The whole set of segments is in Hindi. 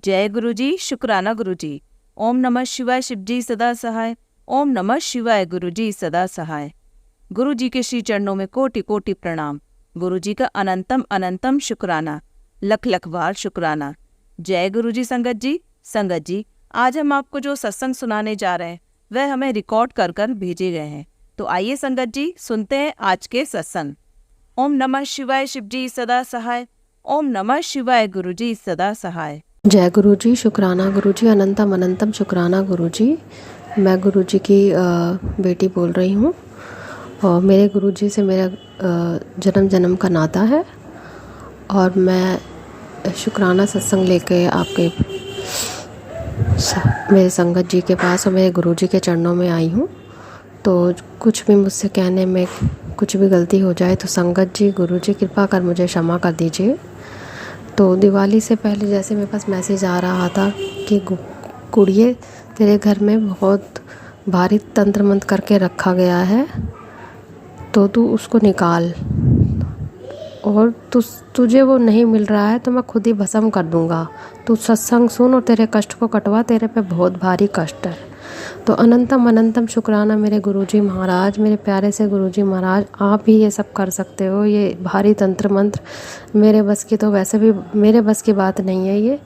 जय गुरु जी, शुक्राना गुरु जी। ओम नमः शिवाय, शिव जी सदा सहाय। ओम नमः शिवाय, गुरु जी सदा सहाय। गुरु जी के श्री चरणों में कोटि कोटि प्रणाम। गुरु जी का अनंतम अनंतम शुक्राना, लख लख बार शुक्राना। जय गुरु जी। संगत जी, आज हम आपको जो सत्संग सुनाने जा रहे हैं वह हमें रिकॉर्ड कर कर भेजे गए हैं। तो आइए संगत जी, सुनते हैं आज के सत्संग। ओम नमः शिवाय, शिव जी सदा सहाय। ओम नमः शिवाय, गुरु जी सदा सहाय। जय गुरु जी, शुक्राना गुरु जी, अनंतम अनंतम शुक्राना गुरु जी। मैं गुरु जी की बेटी बोल रही हूँ और मेरे गुरु जी से मेरा जन्म जन्म का नाता है और मैं शुक्राना सत्संग लेके आपके मेरे संगत जी के पास और मेरे गुरु जी के चरणों में आई हूँ। तो कुछ भी मुझसे कहने में कुछ भी गलती हो जाए तो संगत जी, गुरु जी कृपा कर मुझे क्षमा कर दीजिए। तो दिवाली से पहले जैसे मेरे पास मैसेज आ रहा था कि कुड़िए तेरे घर में बहुत भारी तंत्र मंत्र करके रखा गया है, तो तू उसको निकाल, और तुझे वो नहीं मिल रहा है तो मैं खुद ही भस्म कर दूंगा। तू सत्संग सुन और तेरे कष्ट को कटवा, तेरे पे बहुत भारी कष्ट है। तो अनंतम अनंतम शुक्राना मेरे गुरुजी महाराज, मेरे प्यारे से गुरुजी महाराज। आप ही ये सब कर सकते हो, ये भारी तंत्र मंत्र मेरे बस की, तो वैसे भी मेरे बस की बात नहीं है ये,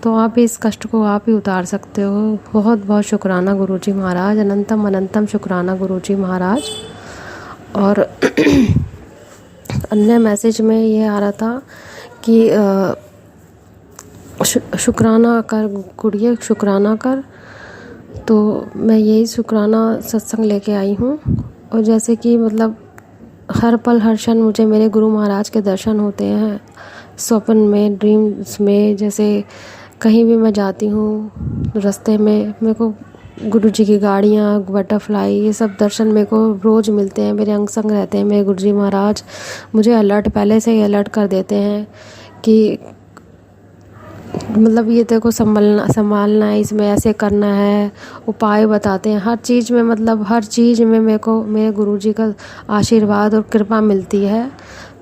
तो आप ही इस कष्ट को आप ही उतार सकते हो। बहुत बहुत शुक्राना गुरुजी महाराज, अनंतम अनंतम शुक्राना गुरुजी महाराज। और अन्य मैसेज में ये आ रहा था कि शुक्राना कर गुड़िया, शुक्राना कर। तो मैं यही शुक्राना सत्संग लेके आई हूँ। और जैसे कि मतलब हर पल हर क्षण मुझे मेरे गुरु महाराज के दर्शन होते हैं, स्वप्न में, ड्रीम्स में। जैसे कहीं भी मैं जाती हूँ रास्ते में मेरे को गुरु जी की गाड़ियाँ, बटरफ्लाई, ये सब दर्शन मेरे को रोज़ मिलते हैं, मेरे अंग संग रहते हैं। मेरे गुरु जी महाराज मुझे अलर्ट पहले से ही अलर्ट कर देते हैं कि मतलब ये तेरे को संभालना है, इसमें ऐसे करना है, उपाय बताते हैं हर चीज़ में। मतलब हर चीज़ में मेरे को मेरे गुरुजी का आशीर्वाद और कृपा मिलती है।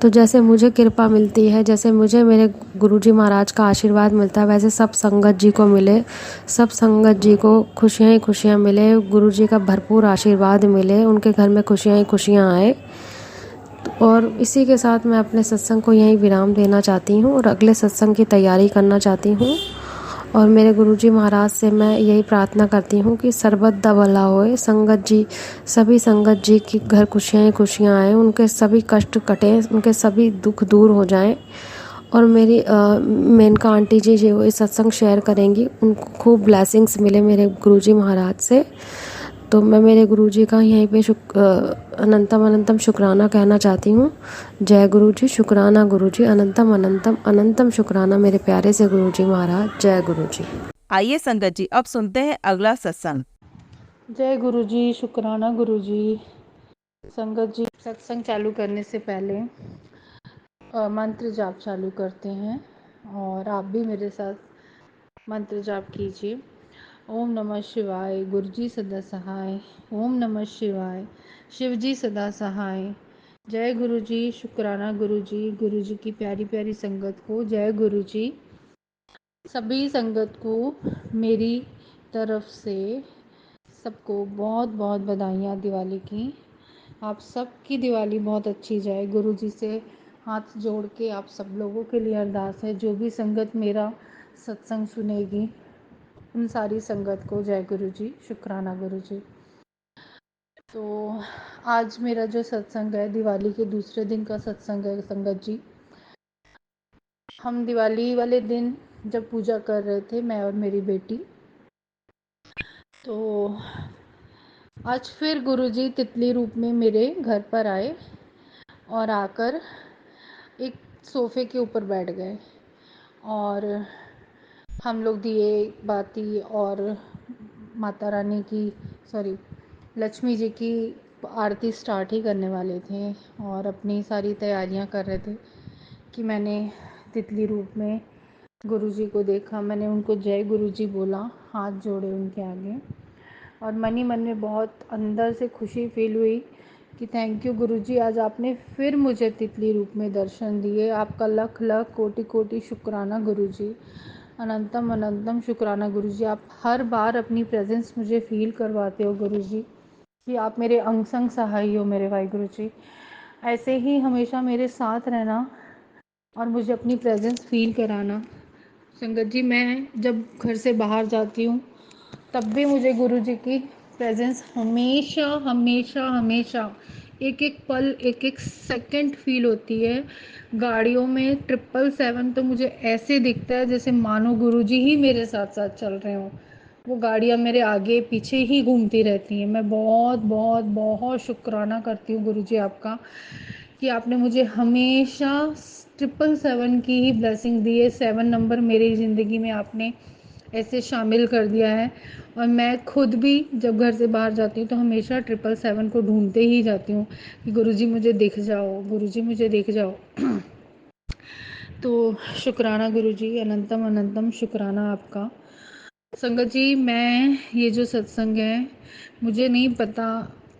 तो जैसे मुझे कृपा मिलती है, जैसे मुझे मेरे गुरुजी महाराज का आशीर्वाद मिलता है, वैसे सब संगत जी को मिले, सब संगत जी को खुशियाँ ही खुशियाँ मिले, गुरुजी का भरपूर आशीर्वाद मिले, उनके घर में खुशियाँ ही खुशियाँ आए। और इसी के साथ मैं अपने सत्संग को यहीं विराम देना चाहती हूँ और अगले सत्संग की तैयारी करना चाहती हूँ। और मेरे गुरुजी महाराज से मैं यही प्रार्थना करती हूँ कि सर्वदा भला होए, संगत जी, सभी संगत जी की घर खुशियाँ ही खुशियाँ आएँ, उनके सभी कष्ट कटें, उनके सभी दुख दूर हो जाएं। और मेरी मेनका आंटी जी जो इस सत्संग शेयर करेंगी, उनको खूब ब्लेसिंग्स मिले मेरे गुरुजी महाराज से। तो मैं मेरे गुरुजी का यहीं पे अनंतम अनंतम शुक्राना कहना चाहती हूँ। जय गुरुजी, शुक्राना गुरुजी, अनंतम अनंतम अनंतम शुक्राना मेरे प्यारे से गुरुजी महाराज। जय गुरुजी। आइए संगत जी, अब सुनते हैं अगला सत्संग। जय गुरुजी, शुक्राना गुरुजी। संगत जी, सत्संग चालू करने से पहले मंत्र जाप चालू करते हैं और आप भी मेरे साथ मंत्र जाप कीजिए। ओम नमः शिवाय, गुरुजी सदा सहाय। ओम नमः शिवाय, शिवजी सदा सहाय। जय गुरुजी, शुक्राना गुरुजी। गुरुजी की प्यारी प्यारी संगत को जय गुरुजी। सभी संगत को मेरी तरफ से सबको बहुत बहुत बधाइयाँ दिवाली की। आप सबकी दिवाली बहुत अच्छी जाए। गुरुजी से हाथ जोड़ के आप सब लोगों के लिए अरदास है, जो भी संगत मेरा सत्संग सुनेगी उन सारी संगत को जय गुरुजी, शुक्राना गुरुजी। तो आज मेरा जो सत्संग है दिवाली के दूसरे दिन का सत्संग है संगत जी। हम दिवाली वाले दिन जब पूजा कर रहे थे, मैं और मेरी बेटी, तो आज फिर गुरुजी तितली रूप में मेरे घर पर आए और आकर एक सोफ़े के ऊपर बैठ गए और हम लोग दिए बाती और माता रानी की लक्ष्मी जी की आरती स्टार्ट ही करने वाले थे और अपनी सारी तैयारियां कर रहे थे कि मैंने तितली रूप में गुरुजी को देखा। मैंने उनको जय गुरुजी बोला, हाथ जोड़े उनके आगे, और मन ही मन में बहुत अंदर से खुशी फील हुई कि थैंक यू गुरुजी, आज आपने फिर मुझे तितली रूप में दर्शन दिए। आपका लख लख कोटि कोटि शुक्राना गुरुजी। अनंतम अनंतम शुक्राना गुरुजी। आप हर बार अपनी प्रेजेंस मुझे फील करवाते हो गुरुजी, कि आप मेरे अंग संग सहाय हो मेरे वाहिगुरु जी। ऐसे ही हमेशा मेरे साथ रहना और मुझे अपनी प्रेजेंस फील कराना। संगत जी, मैं जब घर से बाहर जाती हूँ तब भी मुझे गुरुजी की प्रेजेंस हमेशा हमेशा हमेशा एक एक पल एक एक सेकंड फील होती है। गाड़ियों में 777 तो मुझे ऐसे दिखता है जैसे मानो गुरुजी ही मेरे साथ साथ चल रहे हों। वो गाड़ियाँ मेरे आगे पीछे ही घूमती रहती हैं। मैं बहुत बहुत बहुत शुक्राना करती हूँ गुरुजी आपका, कि आपने मुझे हमेशा 777 की ही ब्लेसिंग दी है। 7 नंबर मेरी ज़िंदगी में आपने ऐसे शामिल कर दिया है। और मैं खुद भी जब घर से बाहर जाती हूँ तो हमेशा 777 को ढूंढते ही जाती हूँ कि गुरुजी मुझे दिख जाओ, गुरुजी मुझे दिख जाओ। तो शुक्राना गुरुजी, अनंतम अनंतम शुक्राना आपका। संगत जी, मैं ये जो सत्संग है, मुझे नहीं पता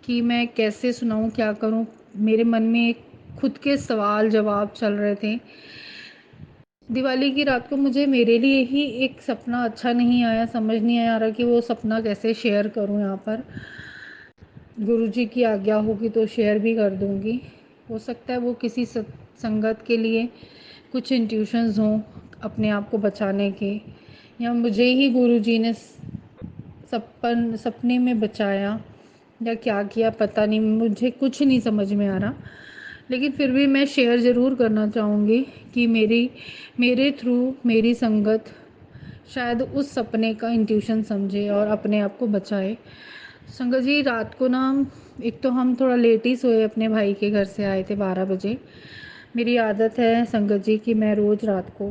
कि मैं कैसे सुनाऊँ, क्या करूँ। मेरे मन में एक खुद के सवाल जवाब चल रहे थे। दिवाली की रात को मुझे मेरे लिए ही एक सपना अच्छा नहीं आया, समझ नहीं आ रहा कि वो सपना कैसे शेयर करूं यहाँ पर। गुरुजी की आज्ञा होगी तो शेयर भी कर दूंगी। हो सकता है वो किसी संगत के लिए कुछ इंट्यूशंस हों अपने आप को बचाने के, या मुझे ही गुरुजी ने सपने में बचाया या क्या किया पता नहीं, मुझे कुछ नहीं समझ में आ रहा। लेकिन फिर भी मैं शेयर ज़रूर करना चाहूँगी कि मेरे थ्रू मेरी संगत शायद उस सपने का इंट्यूशन समझे और अपने आप को बचाए। संगत जी, रात को ना एक तो हम थोड़ा लेट ही सोए, अपने भाई के घर से आए थे 12 बजे। मेरी आदत है संगत जी कि मैं रोज़ रात को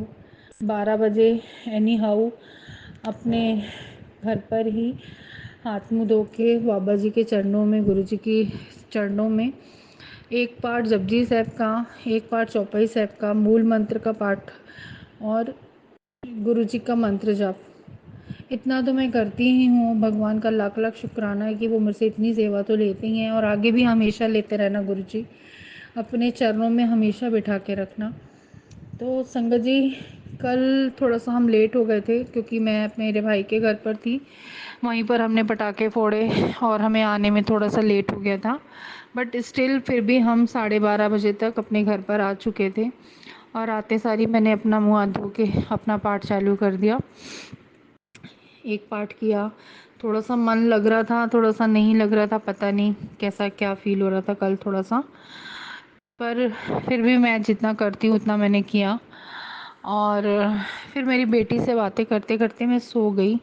12 बजे एनी हाउ अपने घर पर ही हाथ मुँह धो के बाबा जी के चरणों में, गुरु जी की चरणों में एक पाठ जपजी साहब का, एक पाठ चौपाई साहब का, मूल मंत्र का पाठ और गुरु जी का मंत्र जाप, इतना तो मैं करती ही हूँ। भगवान का लाख लाख शुक्राना है कि वो मुझसे इतनी सेवा तो लेते ही हैं और आगे भी हमेशा लेते रहना। गुरु जी अपने चरणों में हमेशा बिठा के रखना। तो संगत जी, कल थोड़ा सा हम लेट हो गए थे क्योंकि मैं अपने मेरे भाई के घर पर थी। वहीं पर हमने पटाखे फोड़े और हमें आने में थोड़ा सा लेट हो गया था, बट स्टिल फिर भी हम 12:30 बजे तक अपने घर पर आ चुके थे। और आते सारी मैंने अपना मुँह हाथ धो के अपना पाठ चालू कर दिया। एक पाठ किया, थोड़ा सा मन लग रहा था, थोड़ा सा नहीं लग रहा था, पता नहीं कैसा क्या फील हो रहा था कल थोड़ा सा, पर फिर भी मैं जितना करती हूँ उतना मैंने किया। और फिर मेरी बेटी से बातें करते करते मैं सो गई।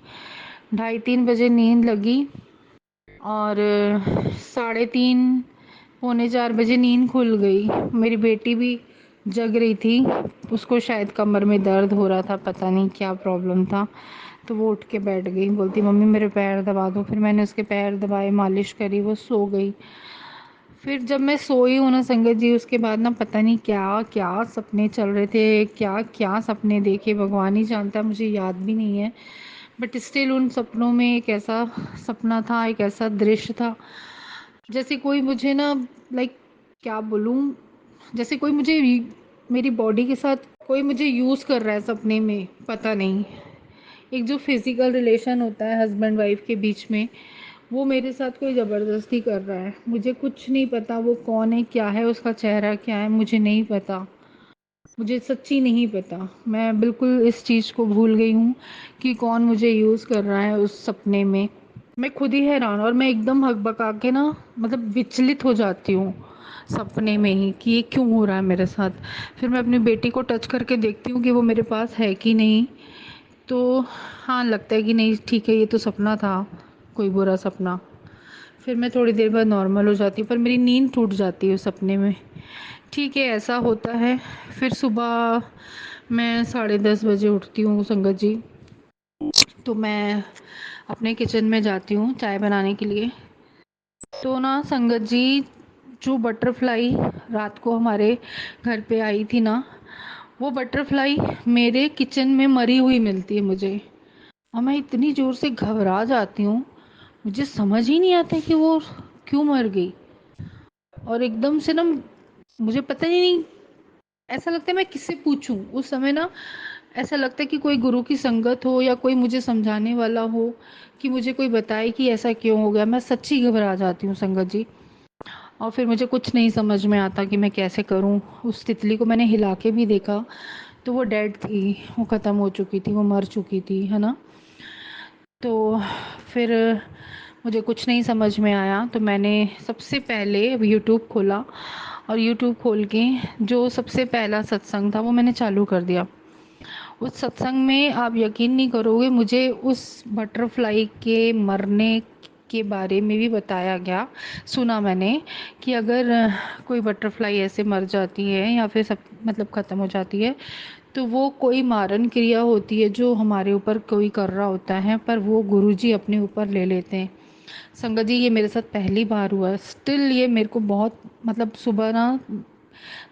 2:30-3 बजे नींद लगी और 3:30 3:45 नींद खुल गई। मेरी बेटी भी जग रही थी, उसको शायद कमर में दर्द हो रहा था, पता नहीं क्या प्रॉब्लम था। तो वो उठ के बैठ गई, बोलती मम्मी मेरे पैर दबा दो। फिर मैंने उसके पैर दबाए, मालिश करी, वो सो गई। फिर जब मैं सोई हूँ ना संगत जी, उसके बाद ना पता नहीं क्या क्या सपने चल रहे थे, क्या क्या सपने देखे भगवान ही जानता है, मुझे याद भी नहीं है। बट स्टिल उन सपनों में एक ऐसा सपना था, एक ऐसा दृश्य था जैसे कोई मुझे ना, लाइक क्या बोलूँ, जैसे कोई मुझे मेरी बॉडी के साथ कोई मुझे यूज़ कर रहा है सपने में, पता नहीं। एक जो फिज़िकल रिलेशन होता है हस्बैंड वाइफ के बीच में, वो मेरे साथ कोई ज़बरदस्ती कर रहा है। मुझे कुछ नहीं पता वो कौन है, क्या है, उसका चेहरा क्या है, मुझे नहीं पता, मुझे सच्ची नहीं पता। मैं बिल्कुल इस चीज़ को भूल गई हूँ कि कौन मुझे यूज़ कर रहा है उस सपने में। मैं खुद ही हैरान, और मैं एकदम हकबका के ना, मतलब विचलित हो जाती हूँ सपने में ही कि ये क्यों हो रहा है मेरे साथ। फिर मैं अपनी बेटी को टच करके देखती हूँ कि वो मेरे पास है कि नहीं। तो हाँ, लगता है कि नहीं ठीक है, ये तो सपना था, कोई बुरा सपना। फिर मैं थोड़ी देर बाद नॉर्मल हो जाती हूँ, पर मेरी नींद टूट जाती है उस सपने में। ठीक है, ऐसा होता है। फिर सुबह मैं 10:30 बजे उठती हूँ संगत जी। तो मैं अपने किचन में जाती हूँ चाय बनाने के लिए। तो ना संगत जी, जो बटरफ्लाई रात को हमारे घर पे आई थी ना, वो बटरफ्लाई मेरे किचन में मरी हुई मिलती है मुझे। और मैं इतनी ज़ोर से घबरा जाती हूँ, मुझे समझ ही नहीं आता कि वो क्यों मर गई। और एकदम से ना मुझे पता ही नहीं, ऐसा लगता है मैं किससे पूछूं उस समय ना। ऐसा लगता है कि कोई गुरु की संगत हो या कोई मुझे समझाने वाला हो, कि मुझे कोई बताए कि ऐसा क्यों हो गया। मैं सच्ची घबरा जाती हूँ संगत जी, और फिर मुझे कुछ नहीं समझ में आता कि मैं कैसे करूँ। उस तितली को मैंने हिला के भी देखा तो वो डेड थी, वो ख़त्म हो चुकी थी, वो मर चुकी थी, है ना। तो फिर मुझे कुछ नहीं समझ में आया, तो मैंने सबसे पहले यूट्यूब खोला, और यूट्यूब खोल के जो सबसे पहला सत्संग था वो मैंने चालू कर दिया। उस सत्संग में आप यकीन नहीं करोगे, मुझे उस बटरफ्लाई के मरने के बारे में भी बताया गया। सुना मैंने कि अगर कोई बटरफ्लाई ऐसे मर जाती है या फिर सब मतलब ख़त्म हो जाती है, तो वो कोई मारन क्रिया होती है जो हमारे ऊपर कोई कर रहा होता है, पर वो गुरुजी अपने ऊपर ले लेते हैं। संगत जी, ये मेरे साथ पहली बार हुआ। स्टिल ये मेरे को बहुत मतलब सुबह ना,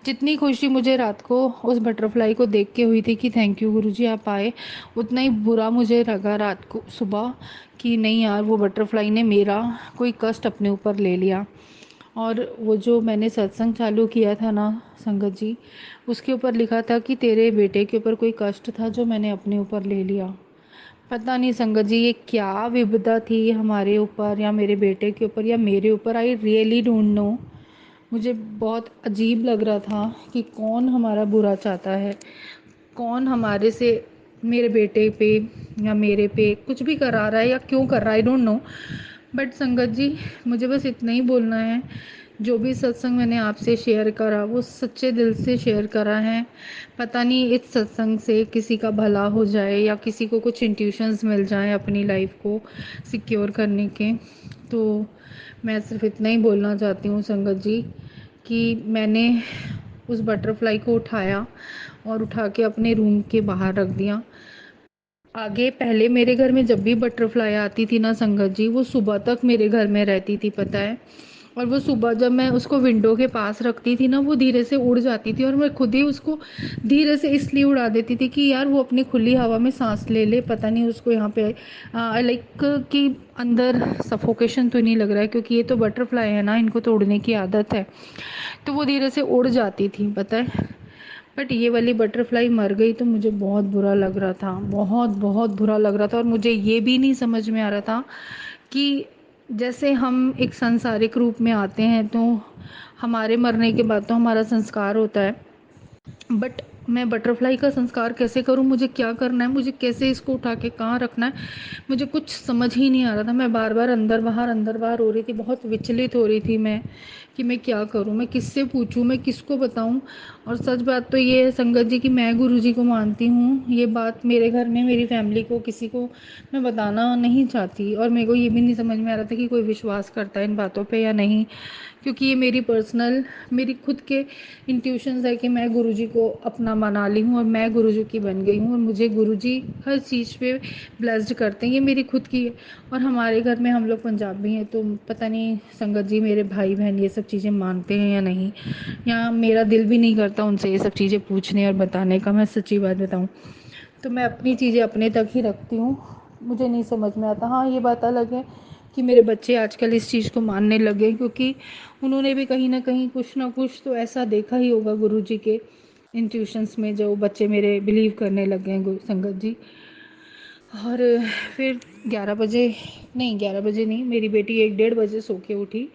जितनी खुशी मुझे रात को उस बटरफ्लाई को देख के हुई थी कि थैंक यू गुरुजी आप आए, उतना ही बुरा मुझे लगा रात को सुबह कि नहीं यार, वो बटरफ्लाई ने मेरा कोई कष्ट अपने ऊपर ले लिया। और वो जो मैंने सत्संग चालू किया था ना संगत जी, उसके ऊपर लिखा था कि तेरे बेटे के ऊपर कोई कष्ट था जो मैंने अपने ऊपर ले लिया। पता नहीं संगत जी, ये क्या विपदा थी हमारे ऊपर या मेरे बेटे के ऊपर या मेरे ऊपर, आई रियली डोंट नो। मुझे बहुत अजीब लग रहा था कि कौन हमारा बुरा चाहता है, कौन हमारे से मेरे बेटे पे या मेरे पे कुछ भी करा रहा है या क्यों कर रहा है, आई डोंट नो। बट संगत जी, मुझे बस इतना ही बोलना है, जो भी सत्संग मैंने आपसे शेयर करा वो सच्चे दिल से शेयर करा है। पता नहीं इस सत्संग से किसी का भला हो जाए या किसी को कुछ इंट्यूशंस मिल जाए अपनी लाइफ को सिक्योर करने के। तो मैं सिर्फ इतना ही बोलना चाहती हूँ संगत जी, कि मैंने उस बटरफ्लाई को उठाया और उठा के अपने रूम के बाहर रख दिया। आगे पहले मेरे घर में जब भी बटरफ्लाई आती थी ना संगत जी, वो सुबह तक मेरे घर में रहती थी, पता है। और वो सुबह जब मैं उसको विंडो के पास रखती थी ना, वो धीरे से उड़ जाती थी, और मैं खुद ही उसको धीरे से इसलिए उड़ा देती थी कि यार वो अपनी खुली हवा में सांस ले ले। पता नहीं उसको यहाँ पे लाइक कि अंदर सफोकेशन तो नहीं लग रहा है, क्योंकि ये तो बटरफ्लाई है ना, इनको तो उड़ने की आदत है। तो वो धीरे से उड़ जाती थी, पता है। बट ये वाली बटरफ्लाई मर गई तो मुझे बहुत बुरा लग रहा था, बहुत बहुत बुरा लग रहा था। और मुझे ये भी नहीं समझ में आ रहा था कि जैसे हम एक सांसारिक रूप में आते हैं तो हमारे मरने के बाद तो हमारा संस्कार होता है, बट मैं बटरफ्लाई का संस्कार कैसे करूं, मुझे क्या करना है, मुझे कैसे इसको उठा के कहाँ रखना है, मुझे कुछ समझ ही नहीं आ रहा था। मैं बार बार अंदर बाहर हो रही थी, बहुत विचलित हो रही थी मैं कि मैं क्या करूं, मैं किससे पूछूं, मैं किसको बताऊं। और सच बात तो ये है संगत जी कि मैं गुरु जी को मानती हूँ, ये बात मेरे घर में मेरी फैमिली को किसी को मैं बताना नहीं चाहती, और मेरे को ये भी नहीं समझ में आ रहा था कि कोई विश्वास करता है इन बातों पे या नहीं, क्योंकि ये मेरी पर्सनल मेरी खुद के इंट्यूशंस है कि मैं गुरुजी को अपना मना ली हूँ और मैं गुरुजी की बन गई हूँ, और मुझे गुरुजी हर चीज़ पे ब्लेस्ड करते हैं, ये मेरी खुद की है। और हमारे घर में हम लोग पंजाबी हैं, तो पता नहीं संगत जी मेरे भाई बहन ये सब चीज़ें मानते हैं या नहीं, या मेरा दिल भी नहीं करता उनसे ये सब चीज़ें पूछने और बताने का, मैं सच्ची बात बताऊँ तो मैं अपनी चीज़ें अपने तक ही रखती हूँ। मुझे नहीं समझ में आता। हाँ, ये बात अलग है कि मेरे बच्चे आजकल इस चीज़ को मानने लगे, क्योंकि उन्होंने भी कहीं ना कहीं कुछ ना कुछ तो ऐसा देखा ही होगा गुरुजी के इन ट्यूशन्स में, जो बच्चे मेरे बिलीव करने लगे हैं संगत जी। और फिर 11 बजे, नहीं 11 बजे नहीं, मेरी बेटी 1 डेढ़ बजे सो के उठी,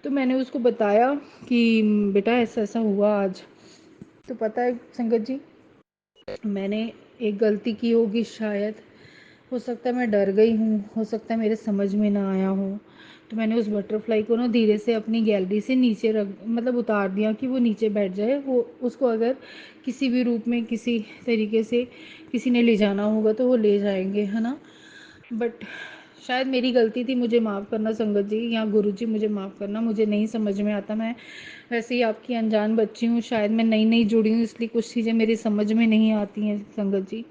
तो मैंने उसको बताया कि बेटा ऐसा ऐसा हुआ आज। तो पता है संगत जी, मैंने एक गलती की होगी शायद, हो सकता है मैं डर गई हूँ, हो सकता है मेरे समझ में ना आया हो, तो मैंने उस बटरफ्लाई को ना धीरे से अपनी गैलरी से नीचे रख मतलब उतार दिया कि वो नीचे बैठ जाए। वो उसको अगर किसी भी रूप में किसी तरीके से किसी ने ले जाना होगा तो वो ले जाएंगे, है ना। बट शायद मेरी गलती थी, मुझे माफ़ करना संगत जी या गुरु जी, मुझे माफ़ करना, मुझे नहीं समझ में आता। मैं वैसे ही आपकी अनजान बच्ची हूँ, शायद मैं नई नई जुड़ी हूँ, इसलिए कुछ चीज़ें मेरी समझ में नहीं आती हैं संगत जी।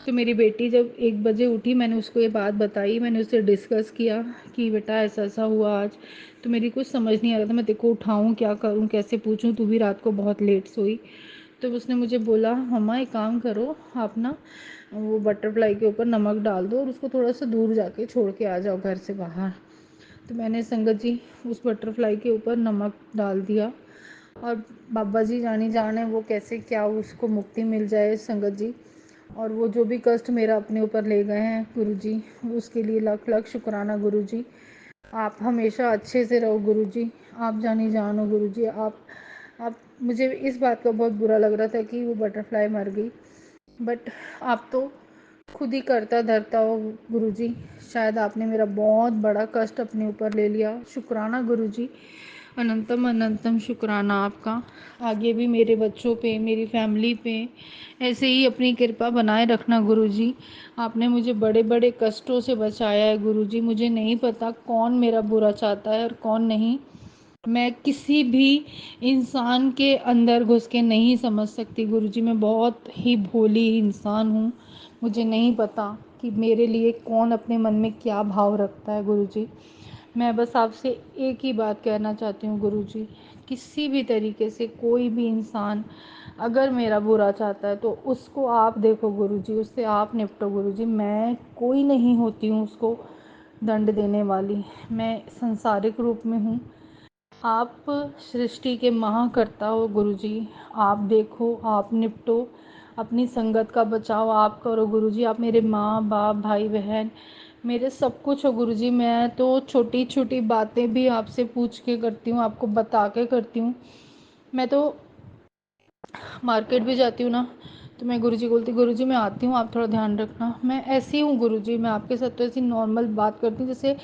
तो मेरी बेटी जब 1 बजे उठी, मैंने उसको ये बात बताई, मैंने उससे डिस्कस किया कि बेटा ऐसा ऐसा हुआ आज। तो मेरी कुछ समझ नहीं आ रहा था, मैं तेरे को उठाऊँ, क्या करूँ, कैसे पूछूँ, तू भी रात को बहुत लेट सोई। तो उसने मुझे बोला मम्मा एक काम करो, आप ना वो बटरफ्लाई के ऊपर नमक डाल दो और उसको थोड़ा सा दूर जाके छोड़ के आ जाओ घर से बाहर। तो मैंने संगत जी उस बटरफ्लाई के ऊपर नमक डाल दिया, और बाबा जी जानी जाने वो कैसे क्या उसको मुक्ति मिल जाए संगत जी। और वो जो भी कष्ट मेरा अपने ऊपर ले गए हैं गुरुजी, उसके लिए लाख लाख शुक्राना गुरुजी। आप हमेशा अच्छे से रहो गुरुजी, आप जानी जान हो गुरुजी। आप मुझे इस बात का बहुत बुरा लग रहा था कि वो बटरफ्लाई मर गई, बट आप तो खुद ही करता धरता हो गुरुजी। शायद आपने मेरा बहुत बड़ा कष्ट अपने ऊपर ले लिया। शुक्राना गुरुजी, अनंतम अनंतम शुक्राना आपका। आगे भी मेरे बच्चों पे, मेरी फैमिली पे ऐसे ही अपनी कृपा बनाए रखना गुरुजी। आपने मुझे बड़े बड़े कष्टों से बचाया है गुरुजी। मुझे नहीं पता कौन मेरा बुरा चाहता है और कौन नहीं। मैं किसी भी इंसान के अंदर घुस के नहीं समझ सकती गुरुजी। मैं बहुत ही भोली इंसान हूँ। मुझे नहीं पता कि मेरे लिए कौन अपने मन में क्या भाव रखता है गुरुजी। मैं बस आपसे एक ही बात कहना चाहती हूँ गुरुजी, किसी भी तरीके से कोई भी इंसान अगर मेरा बुरा चाहता है तो उसको आप देखो गुरुजी, उससे आप निपटो गुरुजी। मैं कोई नहीं होती हूँ उसको दंड देने वाली। मैं संसारिक रूप में हूँ, आप सृष्टि के महाकर्ता हो गुरुजी। आप देखो, आप निपटो, अपनी संगत का बचाव आप करो गुरुजी। आप मेरे माँ बाप भाई बहन मेरे सब कुछ हो गुरुजी। मैं तो छोटी छोटी बातें भी आपसे पूछ के करती हूँ, आपको बता के करती हूँ। मैं तो मार्केट भी जाती हूँ ना, तो मैं गुरुजी को बोलती गुरुजी मैं आती हूँ, आप थोड़ा ध्यान रखना। मैं ऐसी हूँ गुरुजी, मैं आपके साथ तो ऐसी नॉर्मल बात करती हूँ जैसे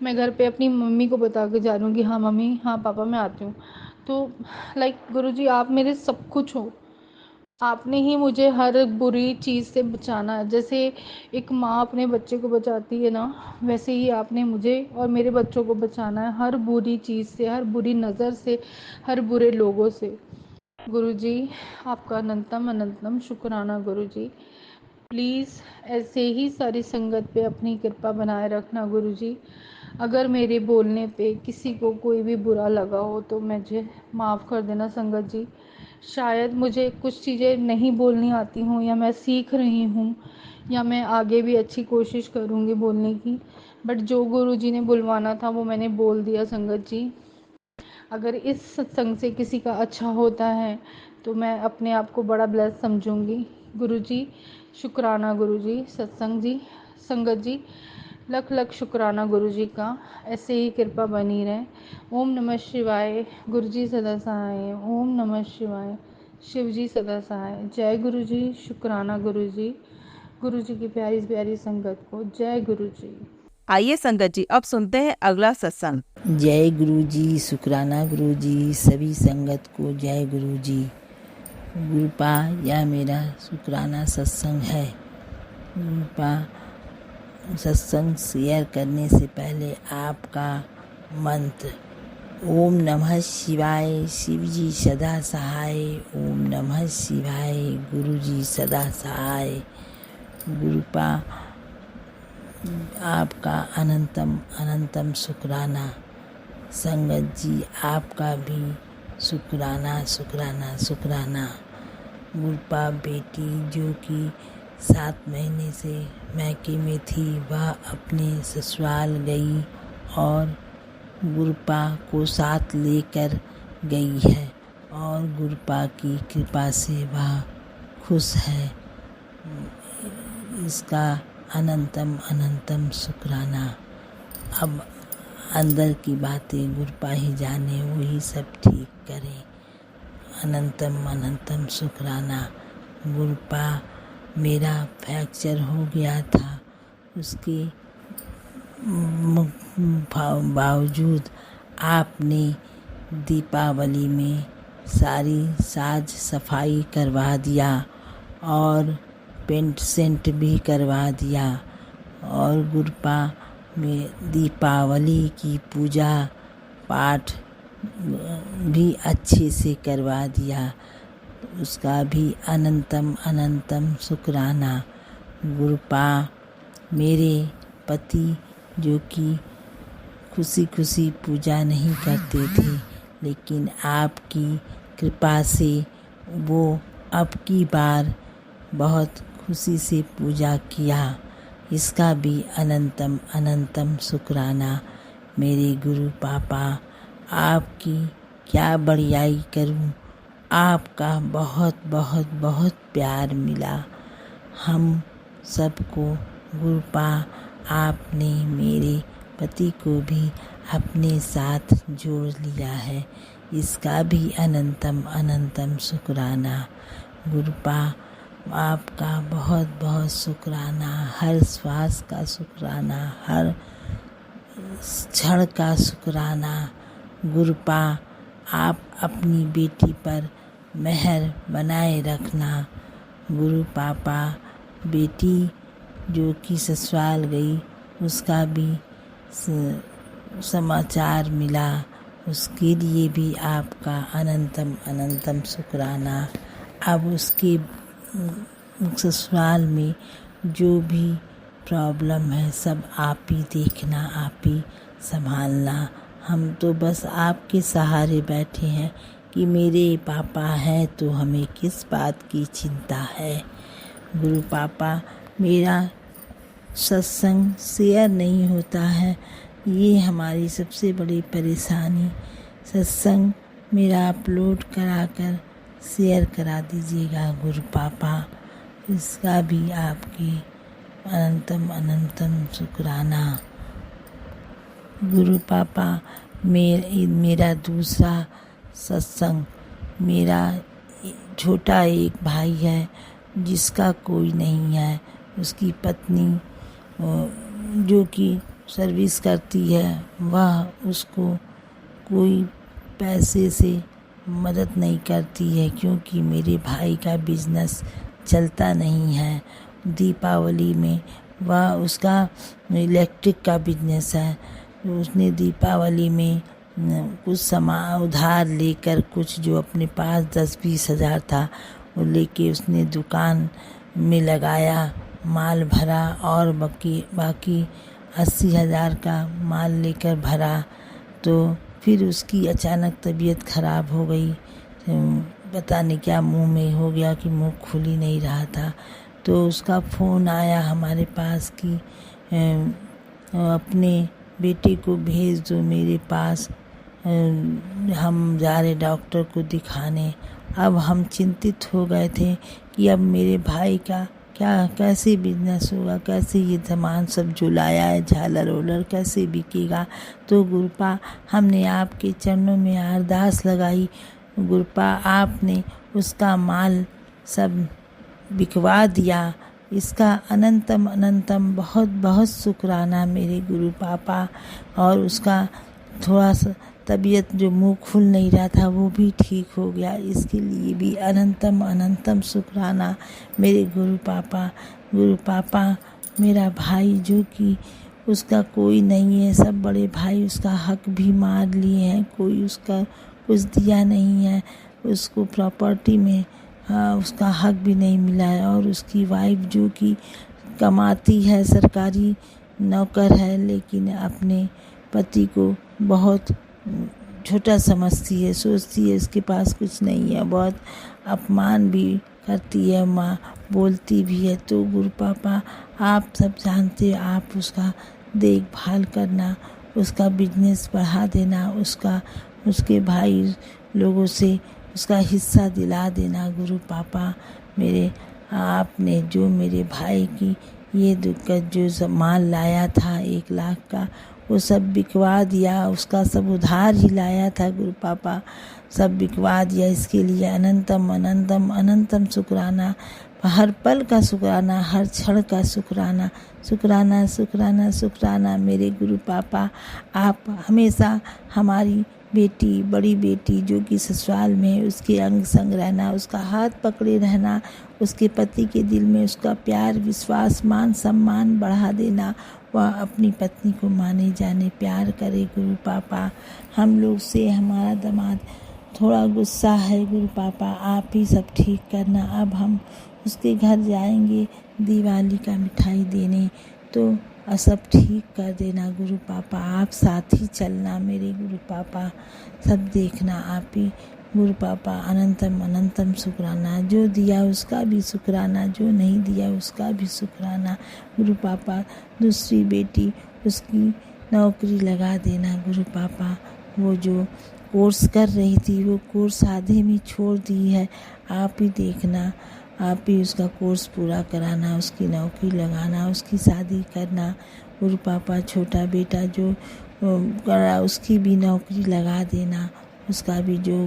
मैं घर पे अपनी मम्मी को बता के जा रही हूँ कि हाँ मम्मी, हाँ पापा मैं आती हूँ। तो लाइक गुरुजी आप मेरे सब कुछ हो। आपने ही मुझे हर बुरी चीज़ से बचाना है। जैसे एक माँ अपने बच्चे को बचाती है ना, वैसे ही आपने मुझे और मेरे बच्चों को बचाना है हर बुरी चीज़ से, हर बुरी नज़र से, हर बुरे लोगों से गुरुजी। आपका अनंतम अनंतम शुक्राना गुरुजी। प्लीज़ ऐसे ही सारी संगत पे अपनी कृपा बनाए रखना गुरुजी। अगर मेरे बोलने पे किसी को कोई भी बुरा लगा हो तो मुझे माफ़ कर देना संगत जी। शायद मुझे कुछ चीज़ें नहीं बोलनी आती हों, या मैं सीख रही हूँ, या मैं आगे भी अच्छी कोशिश करूँगी बोलने की, बट जो गुरुजी ने बुलवाना था वो मैंने बोल दिया संगत जी। अगर इस सत्संग से किसी का अच्छा होता है तो मैं अपने आप को बड़ा ब्लेस समझूंगी गुरुजी। शुक्राना गुरुजी, सत्संग जी, संगत जी, लख लख शुक्राना गुरुजी का। ऐसे ही कृपा बनी रहे। ओम नमः शिवाय। गुरुजी सदा सहाय। ओम नमः शिवाय। शिवजी सदा सहाय। जय गुरुजी। शुक्राना गुरुजी। गुरुजी की प्यारी प्यारी संगत को जय गुरुजी। आइए संगत जी, अब सुनते हैं अगला सत्संग। जय गुरु जी, शुक्राना गुरु जी, सभी संगत को जय गुरु जी। गुरुपा यह मेरा शुक्राना सत्संग है। गुरुपा सत्संग शेयर करने से पहले आपका मंत्र ओम नमः शिवाय, शिव जी सदा सहाय। ओम नमः शिवाय, गुरु जी सदा सहाय। गुरुपा आपका अनंतम अनंतम शुक्राना। संगत जी आपका भी शुक्राना शुक्राना शुक्राना। गुरुपा बेटी जो कि 7 महीने से मैके में थी, वह अपने ससुराल गई और गुरुपा को साथ लेकर गई है और गुरुपा की कृपा से वह खुश है। इसका अनंतम अनंतम शुक्राना। अब अंदर की बातें गुरुपा ही जाने, वही सब ठीक करे। अनंतम अनंतम शुक्राना। गुरुपा मेरा फ्रैक्चर हो गया था, उसके बावजूद आपने दीपावली में सारी साज सफाई करवा दिया और पेंट सेंट भी करवा दिया और गुरुपा में दीपावली की पूजा पाठ भी अच्छे से करवा दिया। उसका भी अनंतम अनंतम शुक्राना। गुरुपा मेरे पति जो कि खुशी खुशी पूजा नहीं करते थे, लेकिन आपकी कृपा से वो अब की बार बहुत खुशी से पूजा किया। इसका भी अनंतम अनंतम शुक्राना। मेरे गुरु पापा, आपकी क्या बड़ाई करूं, आपका बहुत बहुत बहुत प्यार मिला। हम सबको गुरुपा आपने मेरे पति को भी अपने साथ जोड़ लिया है, इसका भी अनंतम अनंतम शुक्राना। गुरुपा आपका बहुत बहुत शुक्राना, हर श्वास का शुक्राना, हर क्षण का शुक्राना। गुरुपा आप अपनी बेटी पर मेहर बनाए रखना। गुरु पापा बेटी जो कि ससुराल गई उसका भी समाचार मिला, उसके लिए भी आपका अनंतम अनंतम शुक्राना। अब उसके ससुराल में जो भी प्रॉब्लम है सब आप ही देखना, आप ही संभालना। हम तो बस आपके सहारे बैठे हैं कि मेरे पापा हैं तो हमें किस बात की चिंता है। गुरु पापा मेरा सत्संग शेयर नहीं होता है, ये हमारी सबसे बड़ी परेशानी। सत्संग मेरा अपलोड कराकर शेयर करा दीजिएगा गुरु पापा, इसका भी आपकी अनंतम अनंतम शुक्राना। गुरु पापा मेरा दूसरा सत्संग, मेरा छोटा एक भाई है जिसका कोई नहीं है, उसकी पत्नी जो कि सर्विस करती है वह उसको कोई पैसे से मदद नहीं करती है, क्योंकि मेरे भाई का बिजनेस चलता नहीं है। दीपावली में वह उसका इलेक्ट्रिक का बिजनेस है, उसने दीपावली में कुछ सामान उधार लेकर, कुछ जो अपने पास 10-20 हज़ार था वो लेके उसने दुकान में लगाया, माल भरा और बाकी 80,000 का माल लेकर भरा। तो फिर उसकी अचानक तबीयत खराब हो गई, पता नहीं क्या मुंह में हो गया कि मुंह खुल ही नहीं रहा था। तो उसका फ़ोन आया हमारे पास कि अपने बेटे को भेज दो मेरे पास, हम जा रहे डॉक्टर को दिखाने। अब हम चिंतित हो गए थे कि अब मेरे भाई का कैसे बिजनेस होगा, कैसे ये सामान सब जो लाया है झालर ओलर कैसे बिकेगा। तो गुरुपा हमने आपके चरणों में अरदास लगाई, गुरुपा आपने उसका माल सब बिकवा दिया, इसका अनंतम अनंतम बहुत बहुत शुक्राना मेरे गुरु पापा। और उसका थोड़ा सा तबीयत जो मुंह खुल नहीं रहा था वो भी ठीक हो गया, इसके लिए भी अनंतम अनंतम शुक्राना मेरे गुरु पापा। गुरु पापा मेरा भाई जो कि उसका कोई नहीं है, सब बड़े भाई उसका हक भी मार लिए हैं, कोई उसका कुछ दिया नहीं है, उसको प्रॉपर्टी में उसका हक भी नहीं मिला है। और उसकी वाइफ जो कि कमाती है, सरकारी नौकर है, लेकिन अपने पति को बहुत छोटा समझती है, सोचती है इसके पास कुछ नहीं है, बहुत अपमान भी करती है, माँ बोलती भी है। तो गुरु पापा आप सब जानते, आप उसका देखभाल करना, उसका बिजनेस बढ़ा देना, उसके भाई लोगों से उसका हिस्सा दिला देना। गुरु पापा मेरे आपने जो मेरे भाई की ये दिक्कत जो माल लाया था 1 लाख का वो सब बिकवा दिया, उसका सब उधार ही लाया था गुरु पापा, सब बिकवा दिया। इसके लिए अनंतम अनंतम अनंतम शुक्राना, हर पल का शुक्राना, हर क्षण का शुक्राना, शुक्राना शुक्राना शुक्राना मेरे गुरु पापा। आप हमेशा हमारी बेटी, बड़ी बेटी जो कि ससुराल में है, उसके अंग संग रहना, उसका हाथ पकड़े रहना, उसके पति के दिल में उसका प्यार, विश्वास, मान सम्मान बढ़ा देना, वह अपनी पत्नी को माने जाने प्यार करे गुरु पापा। हम लोग से हमारा दामाद थोड़ा गुस्सा है गुरु पापा, आप ही सब ठीक करना। अब हम उसके घर जाएंगे दिवाली का मिठाई देने, तो सब ठीक कर देना गुरु पापा। आप साथ ही चलना मेरे गुरु पापा, सब देखना आप ही गुरु पापा। अनंतम अनंतम शुक्राना, जो दिया उसका भी शुक्राना, जो नहीं दिया उसका भी शुक्राना गुरु पापा। दूसरी बेटी उसकी नौकरी लगा देना गुरु पापा, वो जो कोर्स कर रही थी वो कोर्स आधे में छोड़ दी है, आप ही देखना। आप ही उसका कोर्स पूरा कराना, उसकी नौकरी लगाना, उसकी शादी करना। गुरु पापा छोटा बेटा जो कर रहा उसकी भी नौकरी लगा देना, उसका भी जो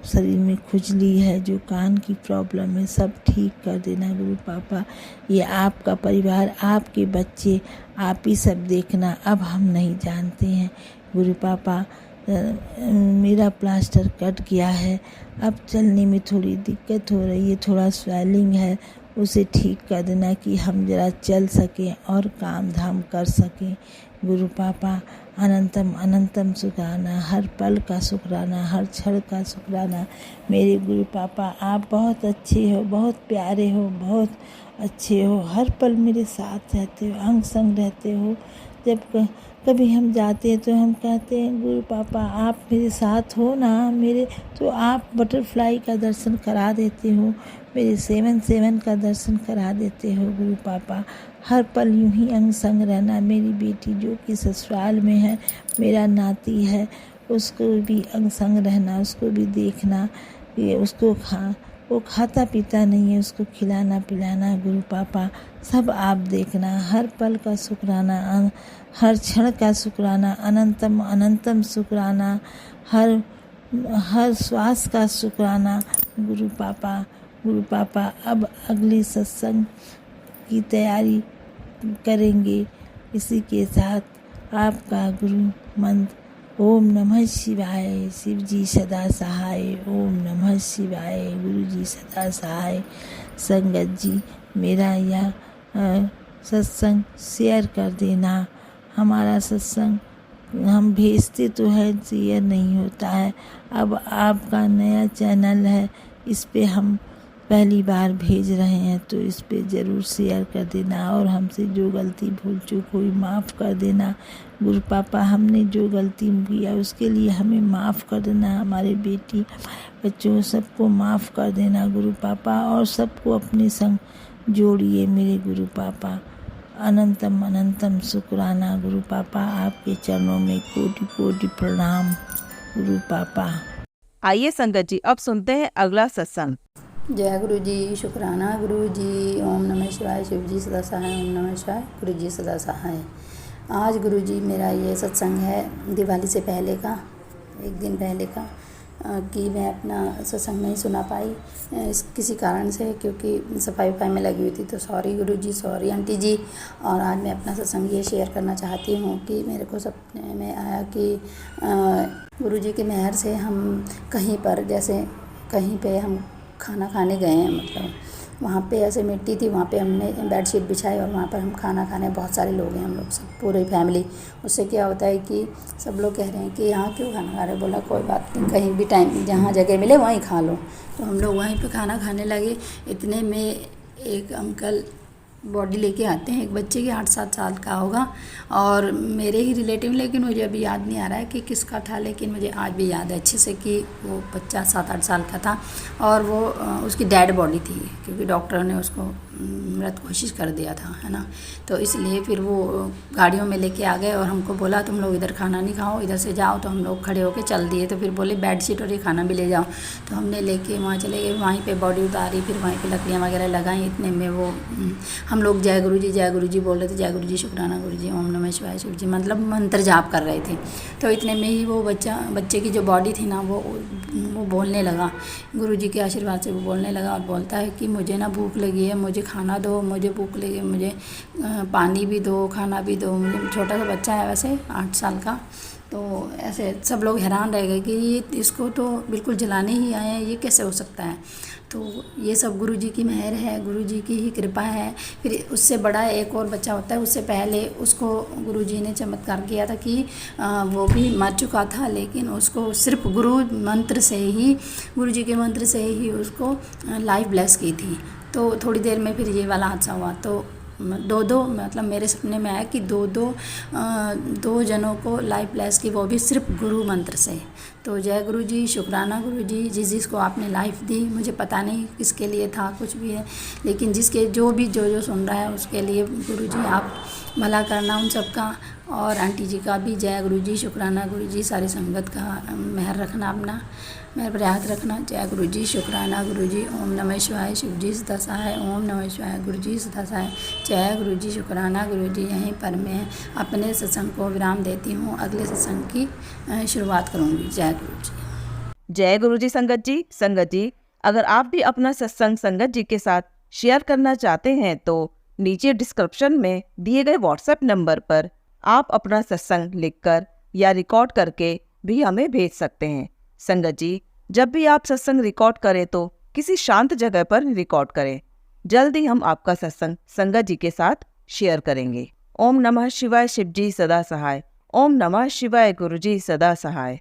शरीर में खुजली है, जो कान की प्रॉब्लम है, सब ठीक कर देना गुरु पापा। ये आपका परिवार, आपके बच्चे, आप ही सब देखना। अब हम नहीं जानते हैं गुरु पापा। मेरा प्लास्टर कट गया है, अब चलने में थोड़ी दिक्कत हो रही है, थोड़ा स्वेलिंग है, उसे ठीक कर देना कि हम जरा चल सकें और काम धाम कर सकें। गुरु पापा अनंतम अनंतम शुक्राना, हर पल का शुक्राना, हर क्षण का शुक्राना। मेरे गुरु पापा आप बहुत अच्छे हो, बहुत प्यारे हो, बहुत अच्छे हो, हर पल मेरे साथ रहते हो, अंग संग रहते हो। जब कभी हम जाते हैं तो हम कहते हैं गुरु पापा आप मेरे साथ हो ना, मेरे तो आप बटरफ्लाई का दर्शन करा देते हो, मेरे 7-7 का दर्शन करा देते हो गुरु पापा। हर पल यूं ही अंग संग रहना। मेरी बेटी जो कि ससुराल में है, मेरा नाती है, उसको भी अंग संग रहना, उसको भी देखना। ये उसको वो खाता पीता नहीं है, उसको खिलाना पिलाना गुरु पापा सब आप देखना। हर पल का शुक्राना, हर क्षण का शुक्राना, अनंतम अनंतम शुक्राना, हर श्वास का शुक्राना गुरु पापा। गुरु पापा अब अगली सत्संग की तैयारी करेंगे। इसी के साथ आपका गुरु मंत्र ओम नमः शिवाय, शिव जी सदा सहाय। ओम नमः शिवाय, गुरु जी सदा सहाय। संगत जी मेरा यह सत्संग शेयर कर देना। हमारा सत्संग हम भेजते तो है, शेयर नहीं होता है। अब आपका नया चैनल है, इस पे हम पहली बार भेज रहे हैं, तो इस पे ज़रूर शेयर कर देना और हमसे जो गलती भूल चूक हुई माफ़ कर देना गुरु पापा। हमने जो गलती किया उसके लिए हमें माफ़ कर देना। हमारे बेटी बच्चों सबको माफ़ कर देना गुरु पापा, और सबको अपने संग जोड़िए मेरे गुरु पापा। अनंतम अनंतम शुक्राना गुरु पापा। आपके चरणों में कोटि कोटि प्रणाम गुरु पापा। आइए संगत जी अब सुनते हैं अगला सत्संग। जय गुरु जी, शुक्राना गुरु जी। ओम नमः शिवाय, शिव जी सदा सहाय। ओम नमः शिवाय, गुरु जी सदा सहाय। आज गुरु जी मेरा ये सत्संग है दिवाली से पहले का, एक दिन पहले का, कि मैं अपना सत्संग नहीं सुना पाई किसी कारण से, क्योंकि सफाई वफाई में लगी हुई थी। तो सॉरी गुरु जी, सॉरी आंटी जी। और आज मैं अपना सत्संग ये शेयर करना चाहती हूँ कि मेरे को सपने में आया कि गुरु जी की मेहर से हम कहीं पर, जैसे कहीं पे हम खाना खाने गए हैं, मतलब वहाँ पे ऐसे मिट्टी थी, वहाँ पे हमने बेडशीट बिछाई और वहाँ पर हम खाना खाने, बहुत सारे लोग हैं हम लोग, सब पूरी फैमिली। उससे क्या होता है कि सब लोग कह रहे हैं कि यहाँ क्यों खाना खा रहे। बोला कोई बात नहीं, कहीं भी टाइम जहाँ जगह मिले वहीं खा लो। तो हम लोग वहीं पे खाना खाने लगे। इतने में एक अंकल बॉडी लेके आते हैं, एक बच्चे के 8-7 साल का होगा और मेरे ही रिलेटिव, लेकिन मुझे अभी याद नहीं आ रहा है कि किसका था, लेकिन मुझे आज भी याद है अच्छे से कि वो बच्चा 7-8 साल का था और वो उसकी डेड बॉडी थी, क्योंकि डॉक्टरों ने उसको मृत घोषित कर दिया था, है ना। तो इसलिए फिर वो गाड़ियों में लेके आ गए और हमको बोला तुम लोग इधर खाना नहीं खाओ, इधर से जाओ। तो हम लोग खड़े होके चल दिए। तो फिर बोले बेडशीट और ये खाना भी ले जाओ। तो हमने लेके वहाँ चले गए, वहीं पे बॉडी उतारी, फिर वहीं पे लकड़ियाँ वगैरह लगाई। इतने में वो हम लोग जय गुरु जी बोल रहे थे, जय गुरु जी, शुक्राना गुरु जी, ओम नमः शिवाय शिव जी, मतलब मंत्र जाप कर रहे थे। तो इतने में ही वो बच्चे की जो बॉडी थी ना, वो बोलने लगा, गुरु जी के आशीर्वाद से वो बोलने लगा और बोलता है कि मुझे ना भूख लगी है, मुझे खाना दो, मुझे भूख लगी है, मुझे पानी भी दो, खाना भी दो। मुझे छोटा सा बच्चा है वैसे 8 साल का। तो ऐसे सब लोग हैरान रह गए कि ये इसको तो बिल्कुल जलाने ही आए हैं, ये कैसे हो सकता है। तो ये सब गुरु जी की मेहर है, गुरु जी की ही कृपा है। फिर उससे बड़ा एक और बच्चा होता है, उससे पहले उसको गुरु जी ने चमत्कार किया था कि वो भी मर चुका था, लेकिन उसको सिर्फ गुरु जी के मंत्र से ही उसको लाइफ ब्लेस की थी। तो थोड़ी देर में फिर ये वाला हादसा हुआ। तो दो मतलब मेरे सपने में आया कि दो जनों को लाइफ ब्लेस की, वो भी सिर्फ गुरु मंत्र से। तो जय गुरु जी, शुक्राना गुरु जी, जिसको आपने लाइफ दी, मुझे पता नहीं किसके लिए था, कुछ भी है, लेकिन जिसके जो सुन रहा है उसके लिए गुरु जी आप भला करना उन सबका, और आंटी जी का भी जय गुरु जी, शुक्राना गुरु जी। सारी संगत का मेहर रखना, अपना मेहर पर हाथ रखना। जय गुरु जी, शुक्राना गुरु जी। ओम नमः शिवाय, शिव जी सदा सहाय। ओम नमः शिवाय, गुरु जी सदा सहाय। जय गुरु जी, शुक्राना गुरु जी। यहीं पर मैं अपने सत्संग को विराम देती हूँ, अगले सत्संग की शुरुआत करूँगी। जय गुरु जी। जय गुरु जी। संगत जी, अगर आप भी अपना सत्संग संगत जी के साथ शेयर करना चाहते हैं तो नीचे डिस्क्रिप्शन में दिए गए व्हाट्सएप नंबर पर आप अपना सत्संग लिखकर या रिकॉर्ड करके भी हमें भेज सकते हैं। संगत जी, जब भी आप सत्संग रिकॉर्ड करें तो किसी शांत जगह पर रिकॉर्ड करें। जल्दी हम आपका सत्संग संगत जी के साथ शेयर करेंगे। ओम नमः शिवाय, शिव जी सदा सहाय। ओम नमः शिवाय, गुरु जी सदा सहाय।